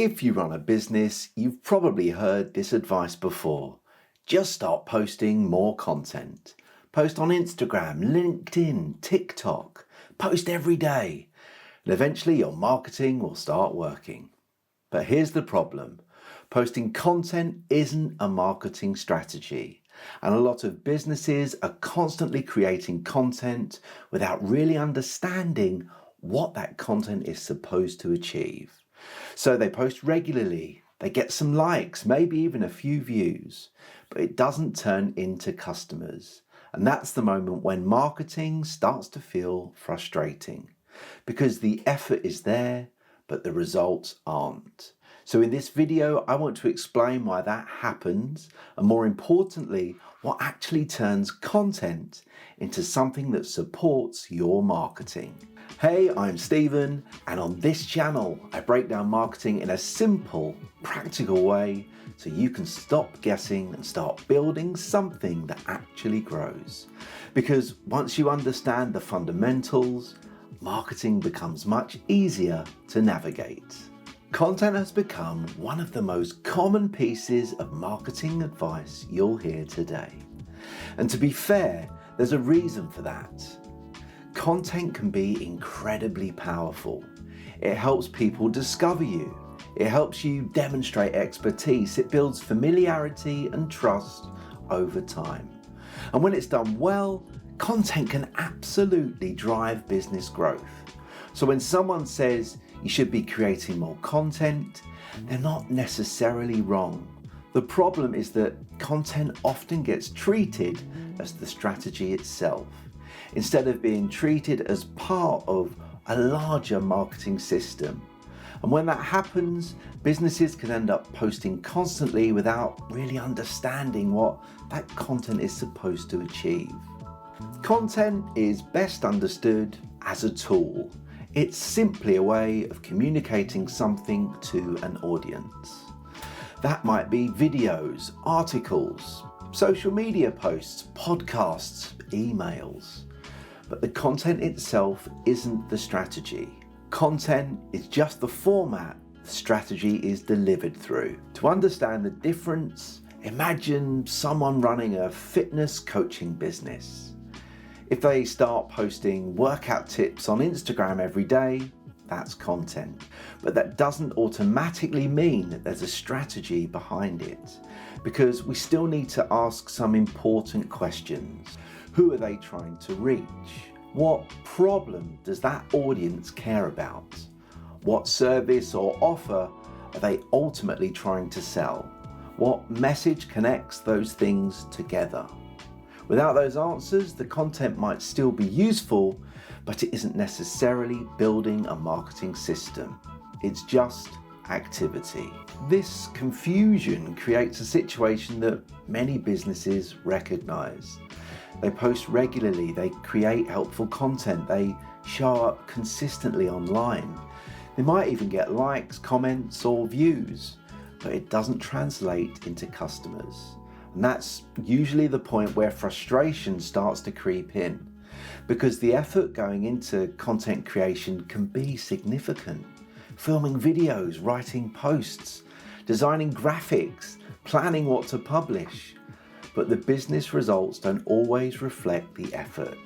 If you run a business, you've probably heard this advice before. Just start posting more content. Post on Instagram, LinkedIn, TikTok. Post every day. And eventually your marketing will start working. But here's the problem. Posting content isn't a marketing strategy. And a lot of businesses are constantly creating content without really understanding what that content is supposed to achieve. So they post regularly, they get some likes, maybe even a few views, but it doesn't turn into customers. And that's the moment when marketing starts to feel frustrating because the effort is there, but the results aren't. So in this video, I want to explain why that happens and more importantly, what actually turns content into something that supports your marketing. Hey, I'm Stephen, and on this channel, I break down marketing in a simple, practical way so you can stop guessing and start building something that actually grows. Because once you understand the fundamentals, marketing becomes much easier to navigate. Content has become one of the most common pieces of marketing advice you'll hear today. And to be fair, there's a reason for that. Content can be incredibly powerful. It helps people discover you. It helps you demonstrate expertise. It builds familiarity and trust over time. And when it's done well, content can absolutely drive business growth. So when someone says you should be creating more content, they're not necessarily wrong. The problem is that content often gets treated as the strategy itself, instead of being treated as part of a larger marketing system. And when that happens, businesses can end up posting constantly without really understanding what that content is supposed to achieve. Content is best understood as a tool. It's simply a way of communicating something to an audience. That might be videos, articles, social media posts, podcasts, emails. But the content itself isn't the strategy. Content is just the format the strategy is delivered through. To understand the difference, imagine someone running a fitness coaching business. If they start posting workout tips on Instagram every day, that's content. But that doesn't automatically mean that there's a strategy behind it, because we still need to ask some important questions. Who are they trying to reach? What problem does that audience care about? What service or offer are they ultimately trying to sell? What message connects those things together? Without those answers, the content might still be useful, but it isn't necessarily building a marketing system. It's just activity. This confusion creates a situation that many businesses recognize. They post regularly, they create helpful content, they show up consistently online. They might even get likes, comments, or views, but it doesn't translate into customers. And that's usually the point where frustration starts to creep in, because the effort going into content creation can be significant. Filming videos, writing posts, designing graphics, planning what to publish. But the business results don't always reflect the effort.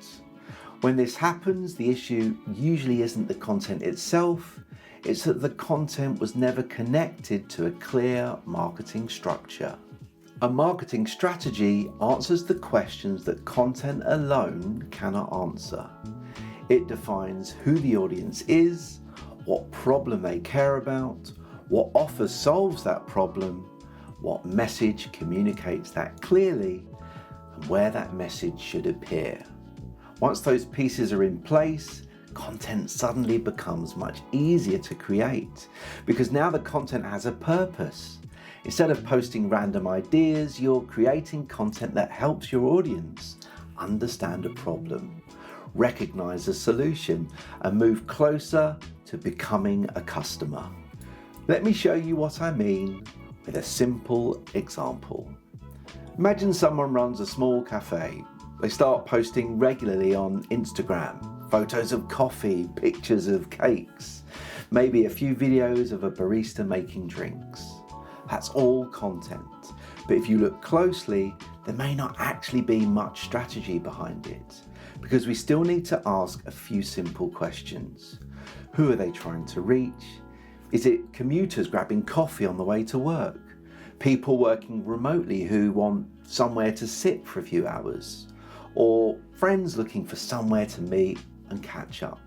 When this happens, the issue usually isn't the content itself, it's that the content was never connected to a clear marketing structure. A marketing strategy answers the questions that content alone cannot answer. It defines who the audience is, what problem they care about, what offer solves that problem, what message communicates that clearly, and where that message should appear. Once those pieces are in place, content suddenly becomes much easier to create because now the content has a purpose. Instead of posting random ideas, you're creating content that helps your audience understand a problem, recognize a solution, and move closer to becoming a customer. Let me show you what I mean with a simple example. Imagine someone runs a small cafe. They start posting regularly on Instagram, photos of coffee, pictures of cakes, maybe a few videos of a barista making drinks. That's all content. But if you look closely, there may not actually be much strategy behind it, because we still need to ask a few simple questions. Who are they trying to reach? Is it commuters grabbing coffee on the way to work? People working remotely who want somewhere to sit for a few hours? Or friends looking for somewhere to meet and catch up?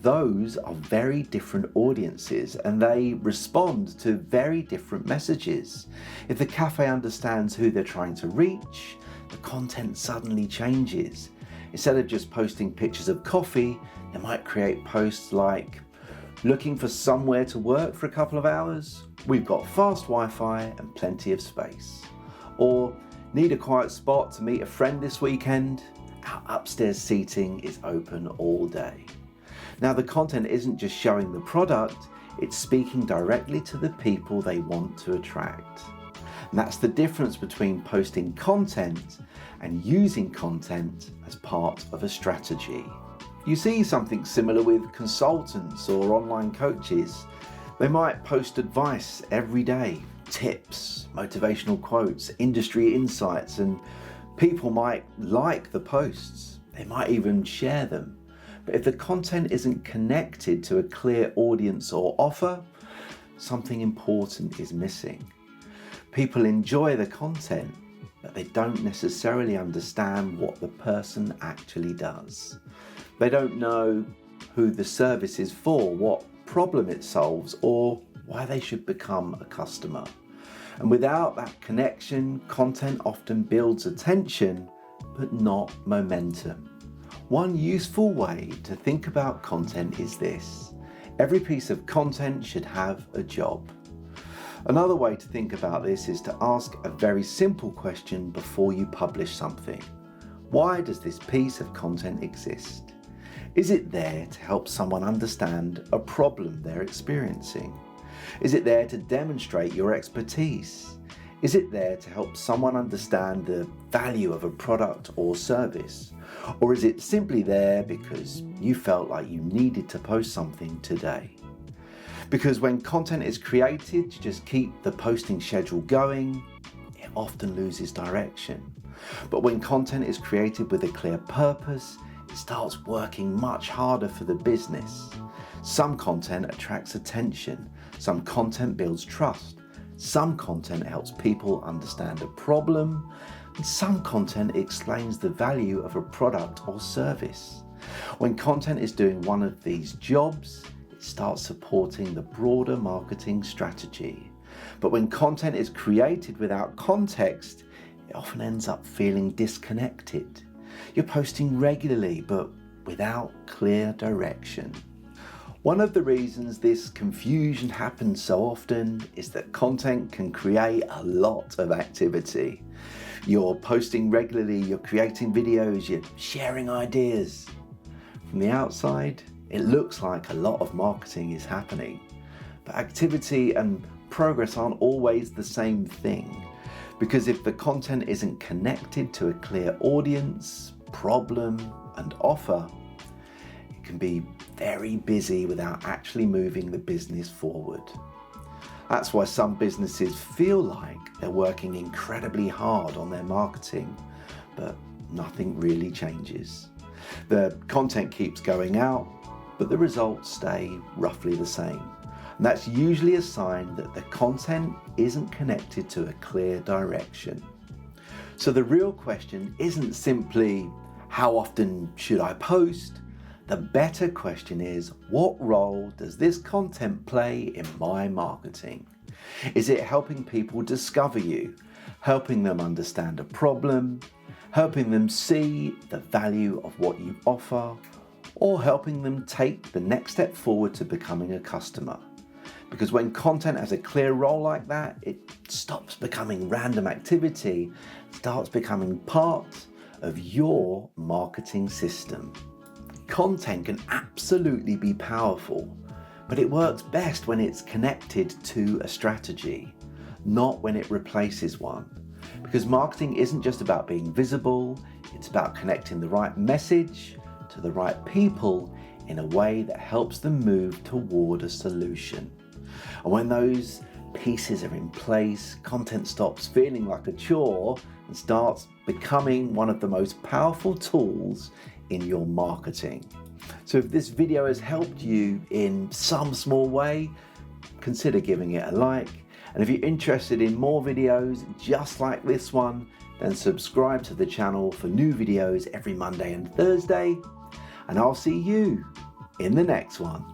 Those are very different audiences and they respond to very different messages. If the cafe understands who they're trying to reach, the content suddenly changes. Instead of just posting pictures of coffee, they might create posts like, looking for somewhere to work for a couple of hours? We've got fast Wi-Fi and plenty of space. Or, need a quiet spot to meet a friend this weekend? Our upstairs seating is open all day. Now the content isn't just showing the product, it's speaking directly to the people they want to attract. And that's the difference between posting content and using content as part of a strategy. You see something similar with consultants or online coaches. They might post advice every day, tips, motivational quotes, industry insights, and people might like the posts. They might even share them. But if the content isn't connected to a clear audience or offer, something important is missing. People enjoy the content, but they don't necessarily understand what the person actually does. They don't know who the service is for, what problem it solves, or why they should become a customer. And without that connection, content often builds attention, but not momentum. One useful way to think about content is this: every piece of content should have a job. Another way to think about this is to ask a very simple question before you publish something. Why does this piece of content exist? Is it there to help someone understand a problem they're experiencing? Is it there to demonstrate your expertise? Is it there to help someone understand the value of a product or service? Or is it simply there because you felt like you needed to post something today? Because when content is created to just keep the posting schedule going, it often loses direction. But when content is created with a clear purpose, it starts working much harder for the business. Some content attracts attention, some content builds trust, some content helps people understand a problem, and some content explains the value of a product or service. When content is doing one of these jobs, it starts supporting the broader marketing strategy. But when content is created without context, it often ends up feeling disconnected. You're posting regularly, but without clear direction. One of the reasons this confusion happens so often is that content can create a lot of activity. You're posting regularly, you're creating videos, you're sharing ideas. From the outside, it looks like a lot of marketing is happening, but activity and progress aren't always the same thing. Because if the content isn't connected to a clear audience, problem, and offer, it can be very busy without actually moving the business forward. That's why some businesses feel like they're working incredibly hard on their marketing, but nothing really changes. The content keeps going out, but the results stay roughly the same. And that's usually a sign that the content isn't connected to a clear direction. So the real question isn't simply, how often should I post? The better question is, what role does this content play in my marketing? Is it helping people discover you, helping them understand a problem, helping them see the value of what you offer, or helping them take the next step forward to becoming a customer? Because when content has a clear role like that, it stops becoming random activity, starts becoming part of your marketing system. Content can absolutely be powerful, but it works best when it's connected to a strategy, not when it replaces one. Because marketing isn't just about being visible, it's about connecting the right message to the right people in a way that helps them move toward a solution. And when those pieces are in place, content stops feeling like a chore and starts becoming one of the most powerful tools in your marketing. So if this video has helped you in some small way, consider giving it a like. And if you're interested in more videos just like this one, then subscribe to the channel for new videos every Monday and Thursday. And I'll see you in the next one.